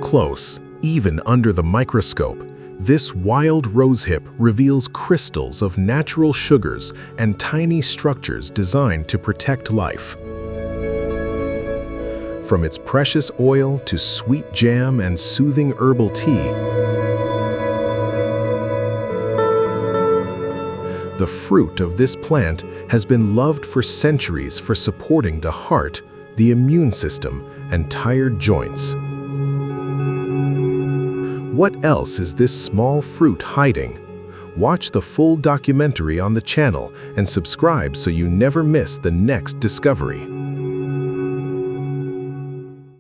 close, even under the microscope, this wild rosehip reveals crystals of natural sugars and tiny structures designed to protect life. From its precious oil to sweet jam and soothing herbal tea, the fruit of this plant has been loved for centuries for supporting the heart, the immune system, and tired joints. What else is this small fruit hiding? Watch the full documentary on the channel and subscribe so you never miss the next discovery.